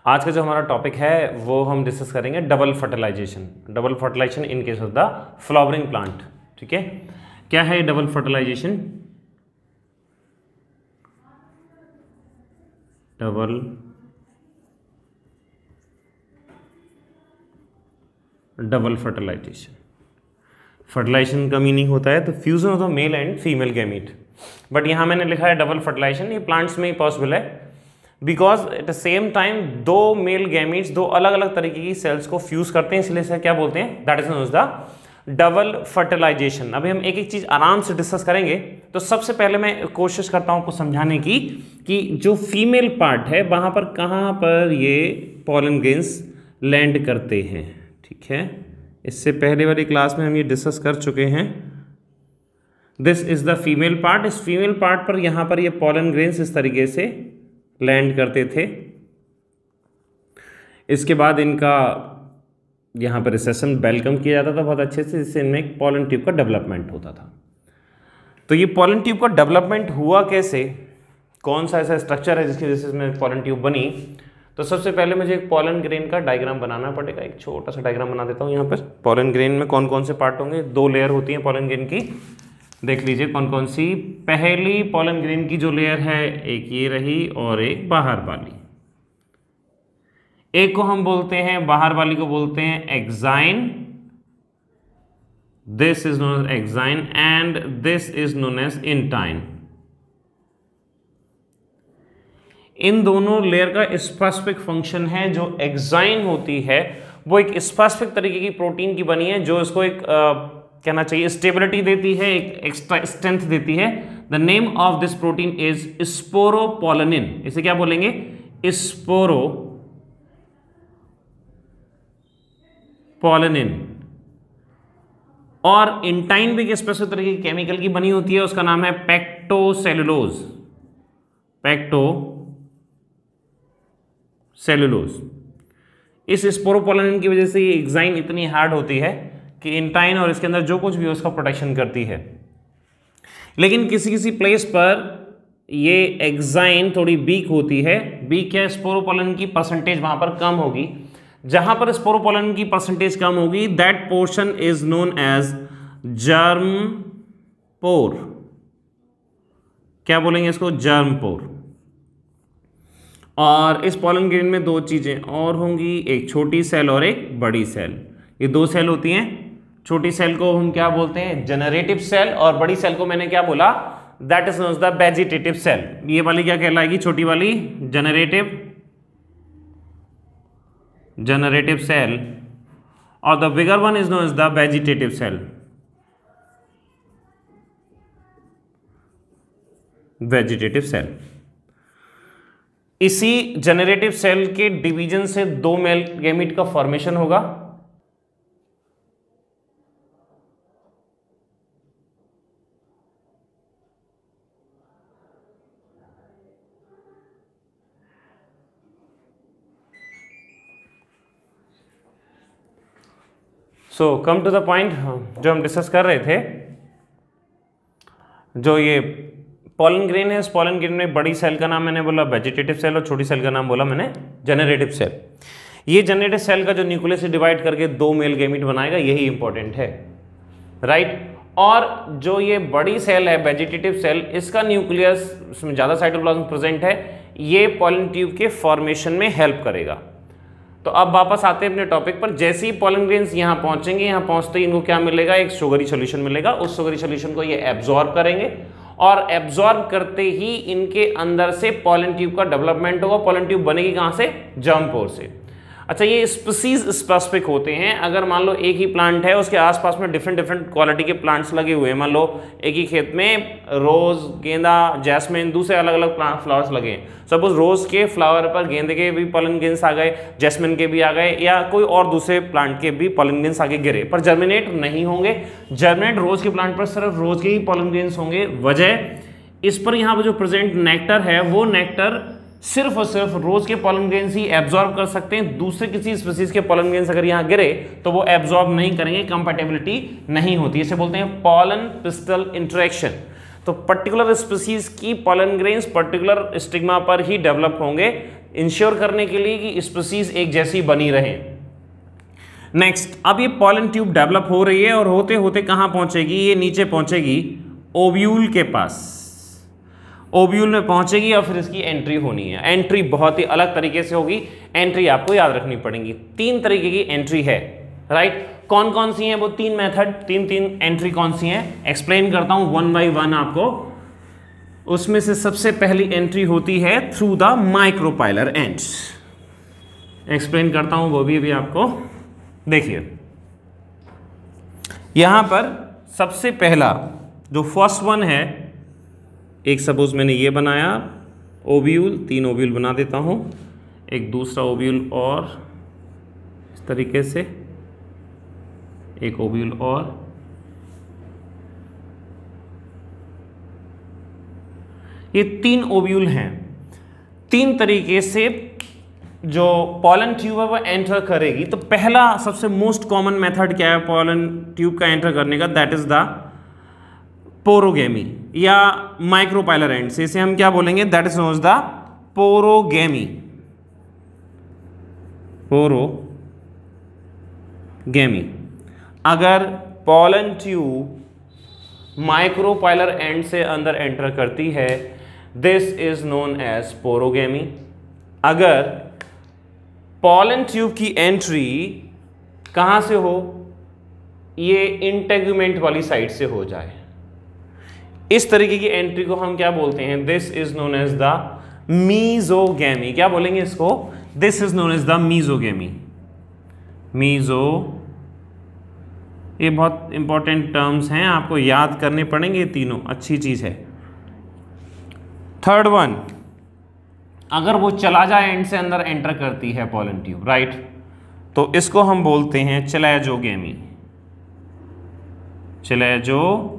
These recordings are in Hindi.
आज का जो हमारा टॉपिक है वो हम डिस्कस करेंगे double fertilisation in case of the flowering plant. ठीक है, क्या है डबल फर्टिलाइजेशन? डबल फर्टिलाइजेशन का मीनिंग होता है तो fusion of the male and female gamete, but यहां मैंने लिखा है डबल फर्टिलाइजेशन। ये प्लांट्स में ही पॉसिबल है because at the same time दो मेल गैमीट्स दो अलग अलग तरीके की सेल्स को फ्यूज करते हैं, इसलिए क्या बोलते हैं, that is known as the double fertilisation. अभी हम एक एक चीज आराम से डिस्कस करेंगे। तो सबसे पहले मैं कोशिश करता हूं आपको समझाने की कि जो फीमेल पार्ट है वहां पर कहां पर ये पॉलन ग्रेन्स लैंड करते हैं। ठीक है, इससे पहले वाली क्लास में हम ये डिस्कस कर चुके हैं। This is the female part. इस फीमेल पार्ट पर यहां पर ये पॉलन ग्रेन्स इस तरीके से लैंड करते थे। इसके बाद इनका यहाँ पर रिसेशन वेलकम किया जाता था बहुत अच्छे से, जिससे इनमें एक पॉलन ट्यूब का डेवलपमेंट होता था। तो ये पॉलन ट्यूब का डेवलपमेंट हुआ कैसे, कौन सा ऐसा स्ट्रक्चर है जिसकी वजह से इसमें पॉलन ट्यूब बनी? तो सबसे पहले मुझे एक पॉलन ग्रेन का डायग्राम बनाना पड़ेगा। एक छोटा सा डायग्राम बना देता हूँ यहाँ पर। पॉलन ग्रेन में कौन कौन से पार्ट होंगे? दो लेयर होती हैं पॉलन ग्रेन की, देख लीजिए कौन कौन सी। पहली पॉलन ग्रेन की जो लेयर है एक ये रही और एक बाहर वाली। एक को हम बोलते हैं, बाहर वाली को बोलते हैं exine, this is known as exine and this is known as intine. इन दोनों लेयर का स्पेसिफिक फंक्शन है। जो एक्साइन होती है वो एक स्पेसिफिक तरीके की प्रोटीन की बनी है जो इसको एक कहना चाहिए स्टेबिलिटी देती है, एक एक्स्ट्रा स्ट्रेंथ देती है। The name of this protein is sporopollenin. इसे क्या बोलेंगे? स्पोरोपोलिन। और इंटाइन भी एक स्पेसिफिक तरीके की केमिकल की बनी होती है, उसका नाम है पेक्टोसेलुलोज। इस स्पोरोपोलिन की वजह से ये एक्साइन इतनी हार्ड होती है कि इंटाइन और इसके अंदर जो कुछ भी हो उसका प्रोटेक्शन करती है। लेकिन किसी किसी प्लेस पर ये एक्साइन थोड़ी वीक होती है। वीक है, स्पोरोपोलिन की परसेंटेज वहां पर कम होगी। जहां पर स्पोरोपोलिन की परसेंटेज कम होगी that portion is known as germ pore. क्या बोलेंगे इसको? Germ pore. और इस पॉलन ग्रेन में दो चीजें और होंगी, एक छोटी सेल और एक बड़ी सेल। ये दो सेल होती हैं। छोटी सेल को हम क्या बोलते हैं? Generative cell. और बड़ी सेल को मैंने क्या बोला? That is known as the vegetative cell. ये वाली क्या कहलाएगी? छोटी वाली जनरेटिव सेल और the bigger one is known as the vegetative cell. इसी जनरेटिव सेल के डिवीजन से दो मेल गैमीट का फॉर्मेशन होगा। So come to the point, जो हम डिस्कस कर रहे थे, जो ये पॉलन ग्रेन है, इस पॉलन ग्रेन में बड़ी सेल का नाम मैंने बोला वेजिटेटिव सेल और छोटी सेल का नाम बोला मैंने जनरेटिव सेल। ये जनरेटिव सेल का जो न्यूक्लियस से डिवाइड करके दो मेल गैमीट बनाएगा, यही इंपॉर्टेंट है, राइट। और जो ये बड़ी सेल है वेजिटेटिव सेल, इसका न्यूक्लियस, उसमें ज़्यादा साइटोप्लाज्म प्रेजेंट है, ये पॉलन ट्यूब के फॉर्मेशन में हेल्प करेगा। तो अब वापस आते हैं अपने टॉपिक पर। जैसे ही पॉलन ग्रेन्स यहाँ पहुंचेंगे, यहाँ पहुंचते ही इनको क्या मिलेगा? एक शुगरी सोल्यूशन मिलेगा। उस शुगरी सोल्यूशन को ये एब्जॉर्ब करेंगे और एब्जॉर्ब करते ही इनके अंदर से पॉलन ट्यूब का डेवलपमेंट होगा। पॉलन ट्यूब बनेगी कहाँ से? जर्म पोर से। अच्छा, ये स्पीसीज स्पेसिफिक होते हैं। अगर मान लो एक ही प्लांट है, उसके आसपास में डिफरेंट क्वालिटी के प्लांट्स लगे हुए हैं। मान लो एक ही खेत में रोज, गेंदा, जैस्मिन, दूसरे अलग अलग फ्लावर्स लगे हैं। सपोज रोज के फ्लावर पर गेंदे के भी पॉलन ग्रेन्स आ गए, जैस्मिन के भी आ गए, या कोई और दूसरे प्लांट के भी पॉलन ग्रेन्स आगे गिरे, पर जर्मिनेट नहीं होंगे। जर्मिनेट रोज के प्लांट पर सिर्फ रोज के ही पॉलन ग्रेन्स होंगे। वजह, इस पर यहाँ पर जो प्रेजेंट नेक्टर है वो नेक्टर सिर्फ और सिर्फ रोज के पॉलन ग्रेन्स ही एब्जॉर्ब कर सकते हैं। दूसरे किसी स्पीसीज के पॉलन ग्रेन्स अगर यहाँ गिरे तो वो एब्जॉर्ब नहीं करेंगे, कंपैटिबिलिटी नहीं होती। इसे बोलते हैं पॉलन पिस्टल इंटरेक्शन। तो पर्टिकुलर स्पीसीज की पॉलन ग्रेन्स पर्टिकुलर स्टिग्मा पर ही डेवलप होंगे, इंश्योर करने के लिए कि स्पीसीज एक जैसी बनी रहे। नेक्स्ट, अब ये पॉलन ट्यूब डेवलप हो रही है और होते होते कहाँ पहुंचेगी, ये नीचे पहुंचेगी ओव्यूल के पास। ओव्यूल में पहुंचेगी और फिर इसकी एंट्री होनी है। एंट्री बहुत ही अलग तरीके से होगी, एंट्री आपको याद रखनी पड़ेगी। 3 तरीके की एंट्री है, राइट। कौन कौन सी हैं वो 3 मेथड, 3 एंट्री कौन सी हैं, एक्सप्लेन करता हूं 1 बाय 1 आपको। उसमें से सबसे पहली एंट्री होती है through the micropylar ends. Explain करता हूं वो भी अभी आपको। देखिए यहां पर सबसे पहला जो फर्स्ट वन है, एक सपोज मैंने ये बनाया ओव्यूल, 3 ओव्यूल बना देता हूं, एक दूसरा ओव्यूल और इस तरीके से, एक ओव्यूल और, ये 3 ओव्यूल हैं। 3 तरीके से जो पॉलन ट्यूब है वो एंटर करेगी। तो पहला सबसे मोस्ट कॉमन मेथड क्या है पॉलन ट्यूब का एंटर करने का, दैट इज द पोरोगेमी या माइक्रोपाइलर एंड से, इसे हम क्या बोलेंगे, that is known as the porogamy. Porogamy. अगर पॉलन ट्यूब माइक्रोपाइलर एंड से अंदर एंटर करती है, this is known as porogamy. अगर पॉलन ट्यूब की एंट्री कहां से हो, ये इंटेगुमेंट वाली साइड से हो जाए, इस तरीके की एंट्री को हम क्या बोलते हैं, this is known as the mesogamy. क्या बोलेंगे इसको, this is known as the mesogamy. Meso, ये बहुत इंपॉर्टेंट टर्म्स हैं, आपको याद करने पड़ेंगे, ये तीनों अच्छी चीज है। थर्ड वन, अगर वो चला जाए एंड से अंदर एंटर करती है पॉलन ट्यूब, राइट, तो इसको हम बोलते हैं chalazogamy. Chalazogamy.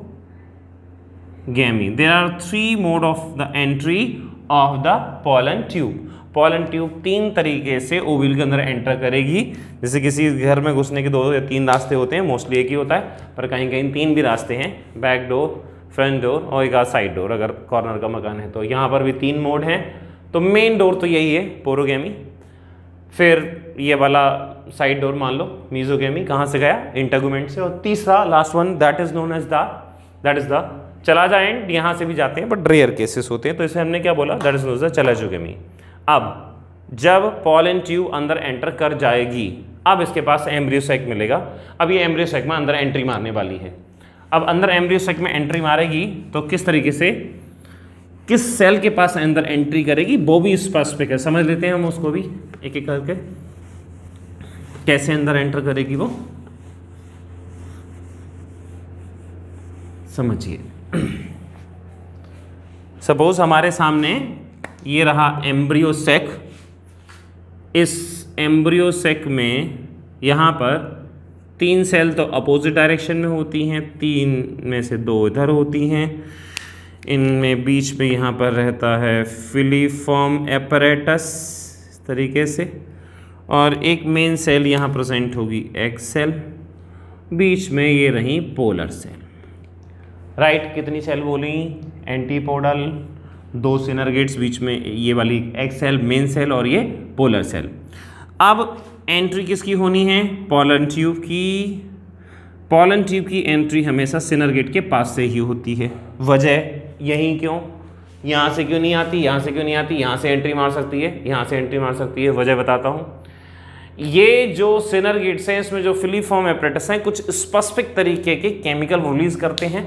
There are 3 mode of the entry of the pollen tube. Pollen tube 3 तरीके से ओव्यूल के अंदर एंटर करेगी। जैसे किसी घर में घुसने के 2 या 3 रास्ते होते हैं, मोस्टली एक ही होता है, पर कहीं कहीं 3 भी रास्ते हैं, बैक डोर, फ्रंट डोर और एक साइड डोर, अगर कॉर्नर का मकान है तो। यहाँ पर भी 3 मोड हैं। तो मेन डोर तो यही है पोरोगेमी, फिर ये वाला साइड डोर मान लो मीजोगेमी, कहाँ से गया, इंटेगुमेंट से, और तीसरा last one that is known as the chalazal and, यहाँ से भी जाते हैं बट रेयर केसेस होते हैं, तो इसे हमने क्या बोला, that is known as the chalazogamy. अब जब पॉलन ट्यूब अंदर एंटर कर जाएगी, अब इसके पास एम्ब्रियो सैक मिलेगा। अब ये एम्ब्रियो सैक में अंदर एंट्री मारने वाली है। अब अंदर एम्ब्रियो सैक में एंट्री मारेगी तो किस तरीके से, किस सेल के पास अंदर एंट्री करेगी वो भी स्पेसिफिक है, समझ लेते हैं हम उसको भी एक एक करके, कैसे अंदर एंटर करेगी वो समझिए। सपोज हमारे सामने ये रहा एम्ब्रियो सैक। इस एम्ब्रियो सैक में यहाँ पर 3 सेल तो अपोजिट डायरेक्शन में होती हैं, 3 में से 2 इधर होती हैं, इनमें बीच में यहाँ पर रहता है फिलीफॉर्म एपरेटस इस तरीके से, और एक मेन सेल यहाँ प्रेजेंट होगी एक्स सेल, बीच में ये रही पोलर सेल, राइट। कितनी सेल बोली, एंटीपोडल, 2 सिनर्गेट्स, बीच में ये वाली एक्स सेल मेन सेल और ये पोलर सेल। अब एंट्री किसकी होनी है, पॉलन ट्यूब की। पॉलन ट्यूब की एंट्री हमेशा सिनर्गेट के पास से ही होती है। वजह यही क्यों, यहाँ से क्यों नहीं आती, यहाँ से क्यों नहीं आती, यहाँ से एंट्री मार सकती है, यहाँ से एंट्री मार सकती है। वजह बताता हूँ, ये जो सिनर्गेट्स हैं इसमें जो फिलीफॉर्म एपरेटस हैं कुछ स्पेसिफिक तरीके के केमिकल रिलीज करते हैं।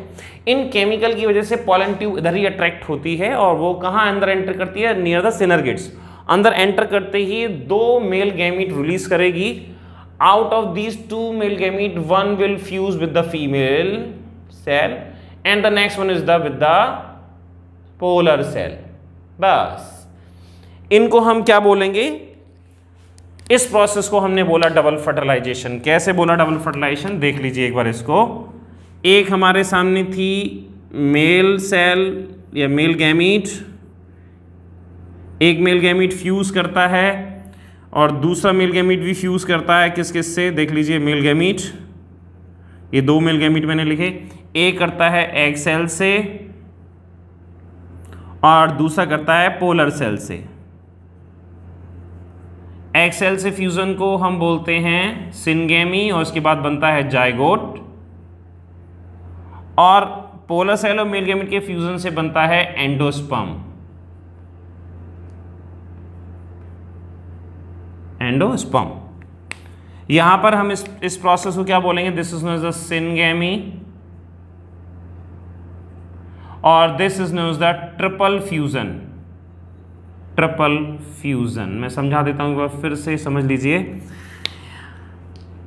इन केमिकल की वजह से पॉलन ट्यूब इधर ही अट्रैक्ट होती है और वो कहाँ अंदर एंटर करती है, नियर द सिनर्गेट्स। अंदर एंटर करते ही 2 मेल गैमीट रिलीज करेगी। Out of these 2 male gamete 1 will fuse with the female cell and the next one is the with the polar cell. बस इनको हम क्या बोलेंगे, इस प्रोसेस को हमने बोला डबल फर्टिलाइजेशन। कैसे बोला डबल फर्टिलाइजेशन, देख लीजिए एक बार इसको। एक हमारे सामने थी मेल सेल या मेल गैमीट, एक मेल गैमीट फ्यूज करता है और दूसरा मेल गैमीट भी फ्यूज करता है। किस किस से, देख लीजिए मेल गैमीट, ये 2 मेल गैमीट मैंने लिखे, एक करता है एग सेल से और दूसरा करता है पोलर सेल से। एग सेल से फ्यूजन को हम बोलते हैं सिनगेमी और उसके बाद बनता है जाइगोट, और पोलर सेल और मेल गैमेट के फ्यूजन से बनता है एंडोस्पर्म। एंडोस्पर्म, यहां पर हम इस प्रोसेस को क्या बोलेंगे, this is known as the syngamy और this is known as the triple fusion. Triple fusion मैं समझा देता हूं, एक बार फिर से समझ लीजिए।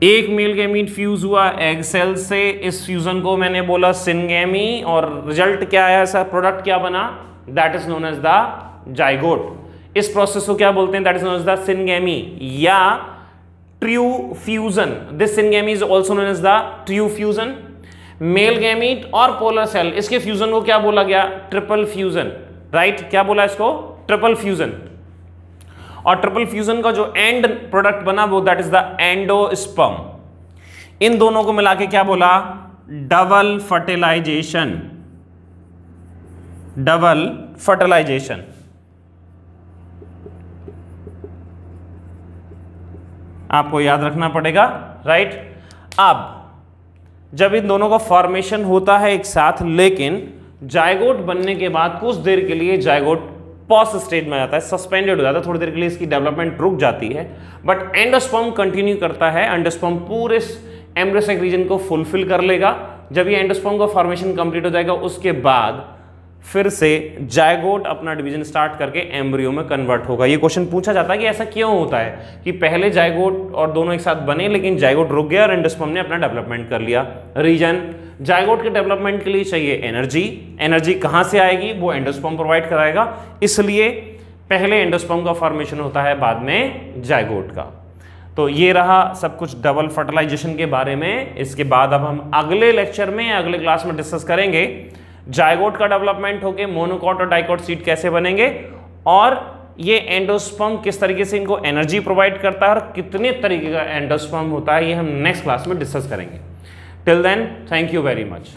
एक मेल गैमीट फ्यूज हुआ एग सेल से, इस फ्यूजन को मैंने बोला सिनगेमी, और रिजल्ट क्या आया, ऐसा प्रोडक्ट क्या बना, that is known as the zygote. इस प्रोसेस को क्या बोलते हैं, that is known as the syngamy या true fusion. This syngamy is also known as the true fusion. Male gamete और पोलर सेल, इसके फ्यूजन को क्या बोला गया, ट्रिपल फ्यूजन, राइट। क्या बोला इसको, ट्रिपल फ्यूजन। और ट्रिपल फ्यूजन का जो एंड प्रोडक्ट बना वो दैट इज द एंडोस्पर्म। इन दोनों को मिला के क्या बोला, डबल फर्टिलाइजेशन। Double fertilisation. आपको याद रखना पड़ेगा, राइट। अब जब इन दोनों का फॉर्मेशन होता है एक साथ, लेकिन जाइगोट बनने के बाद कुछ देर के लिए जाइगोट पॉज स्टेज में आता है, सस्पेंडेड हो जाता है, थोड़ी देर के लिए इसकी डेवलपमेंट रुक जाती है, बट एंडोस्पर्म कंटिन्यू करता है। एंडोस्पर्म पूरे एम्ब्रियोनिक रीजन को फुलफिल कर लेगा। जब ये एंडोस्पर्म का फॉर्मेशन कंप्लीट हो जाएगा, उसके बाद फिर से जाइगोट अपना डिवीजन स्टार्ट करके एम्ब्रियो में कन्वर्ट होगा। ये क्वेश्चन पूछा जाता है कि ऐसा क्यों होता है कि पहले जाइगोट और दोनों एक साथ बने, लेकिन जाइगोट रुक गया और एंडोस्पर्म ने अपना डेवलपमेंट कर लिया। रीजन, जाइगोट के डेवलपमेंट के लिए चाहिए एनर्जी। एनर्जी कहां से आएगी, वो एंडोस्पर्म प्रोवाइड कराएगा, इसलिए पहले एंडोस्पर्म का फॉर्मेशन होता है, बाद में जाइगोट का। तो ये रहा सब कुछ डबल फर्टिलाइजेशन के बारे में। इसके बाद अब हम अगले लेक्चर में, अगले क्लास में डिस्कस करेंगे जाइगोट का डेवलपमेंट होके मोनोकॉट और डाइकॉट सीड कैसे बनेंगे, और ये एंडोस्पर्म किस तरीके से इनको एनर्जी प्रोवाइड करता है, और कितने तरीके का एंडोस्पर्म होता है, ये हम नेक्स्ट क्लास में डिस्कस करेंगे। Till then, thank you very much.